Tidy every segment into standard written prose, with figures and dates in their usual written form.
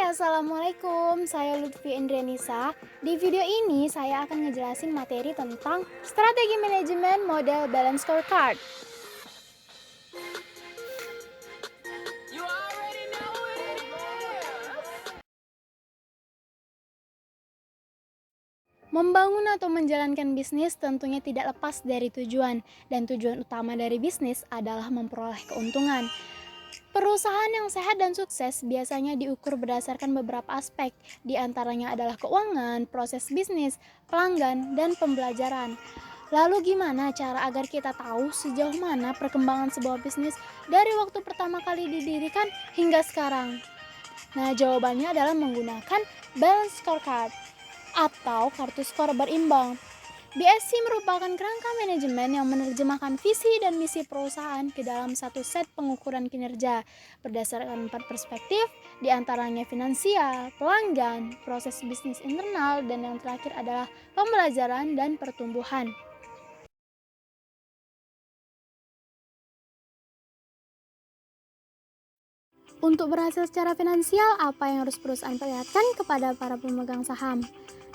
Assalamualaikum. Saya Lutfi Indrianisa. Di video ini saya akan ngejelasin materi tentang strategi manajemen model balance scorecard. Membangun atau menjalankan bisnis tentunya tidak lepas dari tujuan, dan tujuan utama dari bisnis adalah memperoleh keuntungan. Perusahaan yang sehat dan sukses biasanya diukur berdasarkan beberapa aspek, di antaranya adalah keuangan, proses bisnis, pelanggan, dan pembelajaran. Lalu gimana cara agar kita tahu sejauh mana perkembangan sebuah bisnis dari waktu pertama kali didirikan hingga sekarang? Nah, jawabannya adalah menggunakan balance scorecard atau kartu skor berimbang. BSC merupakan kerangka manajemen yang menerjemahkan visi dan misi perusahaan ke dalam satu set pengukuran kinerja berdasarkan 4 perspektif, diantaranya finansial, pelanggan, proses bisnis internal, dan yang terakhir adalah pembelajaran dan pertumbuhan. Untuk berhasil secara finansial, apa yang harus perusahaan perlihatkan kepada para pemegang saham?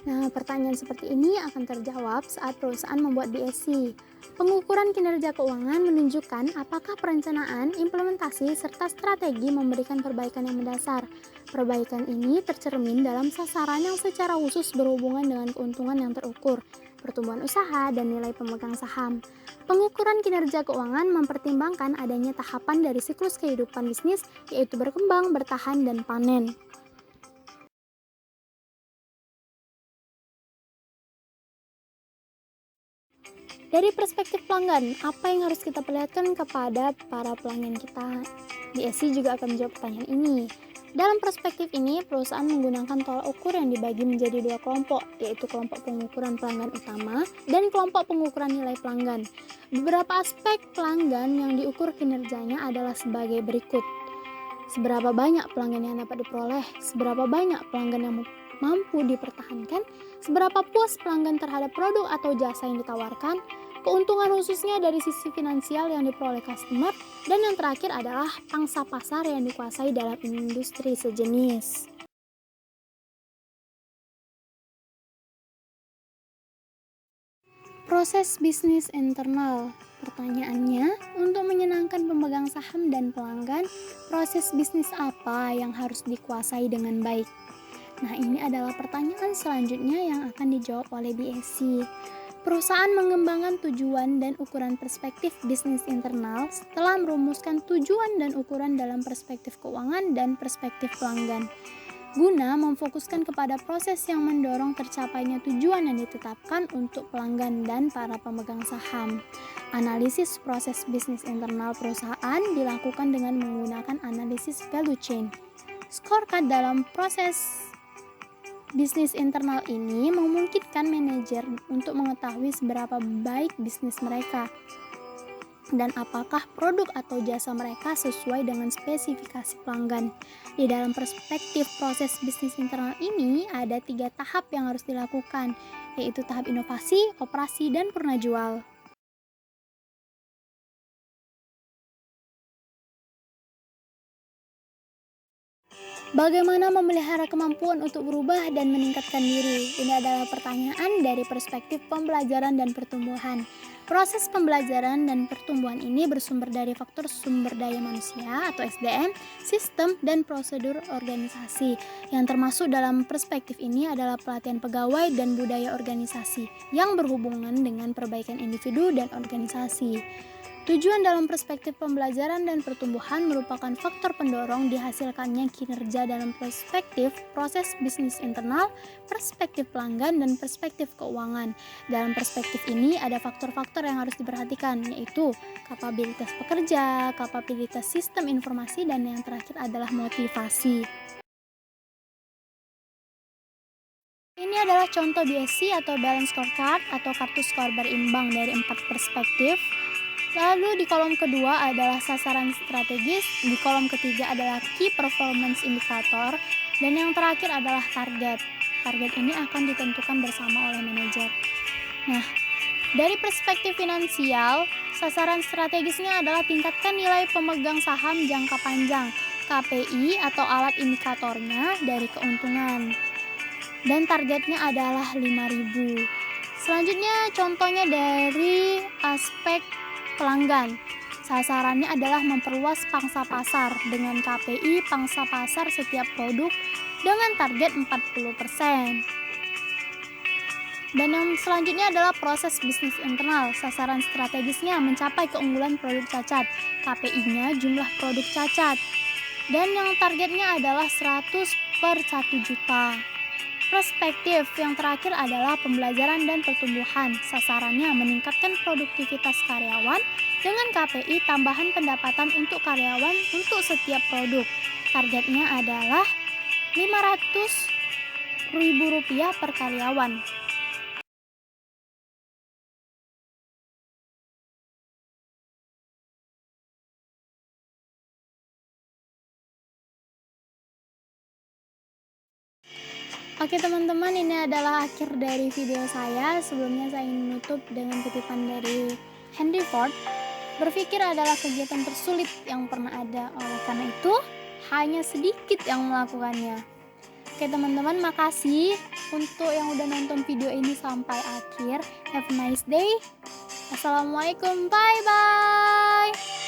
Nah, pertanyaan seperti ini akan terjawab saat perusahaan membuat BSC. Pengukuran kinerja keuangan menunjukkan apakah perencanaan, implementasi, serta strategi memberikan perbaikan yang mendasar. Perbaikan ini tercermin dalam sasaran yang secara khusus berhubungan dengan keuntungan yang terukur, pertumbuhan usaha, dan nilai pemegang saham. Pengukuran kinerja keuangan mempertimbangkan adanya tahapan dari siklus kehidupan bisnis, yaitu berkembang, bertahan, dan panen. Dari perspektif pelanggan, apa yang harus kita perlihatkan kepada para pelanggan kita? BSC juga akan menjawab pertanyaan ini. Dalam perspektif ini, perusahaan menggunakan tolak ukur yang dibagi menjadi 2 kelompok, yaitu kelompok pengukuran pelanggan utama dan kelompok pengukuran nilai pelanggan. Beberapa aspek pelanggan yang diukur kinerjanya adalah sebagai berikut. Seberapa banyak pelanggan yang dapat diperoleh, seberapa banyak pelanggan yang mampu dipertahankan, seberapa puas pelanggan terhadap produk atau jasa yang ditawarkan, keuntungan khususnya dari sisi finansial yang diperoleh customer, dan yang terakhir adalah pangsa pasar yang dikuasai dalam industri sejenis. Proses bisnis internal. Pertanyaannya, untuk menyenangkan pemegang saham dan pelanggan, proses bisnis apa yang harus dikuasai dengan baik? Nah, ini adalah pertanyaan selanjutnya yang akan dijawab oleh BSC. Perusahaan mengembangkan tujuan dan ukuran perspektif bisnis internal setelah merumuskan tujuan dan ukuran dalam perspektif keuangan dan perspektif pelanggan, guna memfokuskan kepada proses yang mendorong tercapainya tujuan yang ditetapkan untuk pelanggan dan para pemegang saham. Analisis proses bisnis internal perusahaan dilakukan dengan menggunakan analisis value chain. Scorecard dalam proses bisnis internal ini memungkinkan manajer untuk mengetahui seberapa baik bisnis mereka dan apakah produk atau jasa mereka sesuai dengan spesifikasi pelanggan. Di dalam perspektif proses bisnis internal ini ada 3 tahap yang harus dilakukan, yaitu tahap inovasi, operasi, dan purna jual. Bagaimana memelihara kemampuan untuk berubah dan meningkatkan diri? Ini adalah pertanyaan dari perspektif pembelajaran dan pertumbuhan. Proses pembelajaran dan pertumbuhan ini bersumber dari faktor sumber daya manusia atau SDM, sistem, dan prosedur organisasi. Yang termasuk dalam perspektif ini adalah pelatihan pegawai dan budaya organisasi yang berhubungan dengan perbaikan individu dan organisasi. Tujuan dalam perspektif pembelajaran dan pertumbuhan merupakan faktor pendorong dihasilkannya kinerja dalam perspektif proses bisnis internal, perspektif pelanggan, dan perspektif keuangan. Dalam perspektif ini ada faktor-faktor yang harus diperhatikan, yaitu kapabilitas pekerja, kapabilitas sistem informasi, dan yang terakhir adalah motivasi. Ini adalah contoh BSC atau balance scorecard atau kartu skor berimbang dari 4 perspektif. Lalu di kolom kedua adalah sasaran strategis, di kolom ketiga adalah key performance indicator, dan yang terakhir adalah target. Target ini akan ditentukan bersama oleh manajer. Nah, dari perspektif finansial, sasaran strategisnya adalah tingkatkan nilai pemegang saham jangka panjang. KPI atau alat indikatornya dari keuntungan. Dan targetnya adalah 5.000. Selanjutnya contohnya dari aspek pelanggan. Sasarannya adalah memperluas pangsa pasar dengan KPI pangsa pasar setiap produk dengan target 40%. Dan yang selanjutnya adalah proses bisnis internal. Sasaran strategisnya mencapai keunggulan produk cacat. KPI-nya jumlah produk cacat. Dan yang targetnya adalah 100 per 1 juta. Perspektif yang terakhir adalah pembelajaran dan pertumbuhan. Sasarannya meningkatkan produktivitas karyawan dengan KPI tambahan pendapatan untuk karyawan untuk setiap produk. Targetnya adalah Rp500.000 per karyawan. Oke teman-teman, ini adalah akhir dari video saya. Sebelumnya saya ingin menutup dengan kutipan dari Henry Ford. Berpikir adalah kegiatan tersulit yang pernah ada. Oleh karena itu, hanya sedikit yang melakukannya. Oke teman-teman, makasih untuk yang udah nonton video ini sampai akhir. Have a nice day. Assalamualaikum, bye-bye.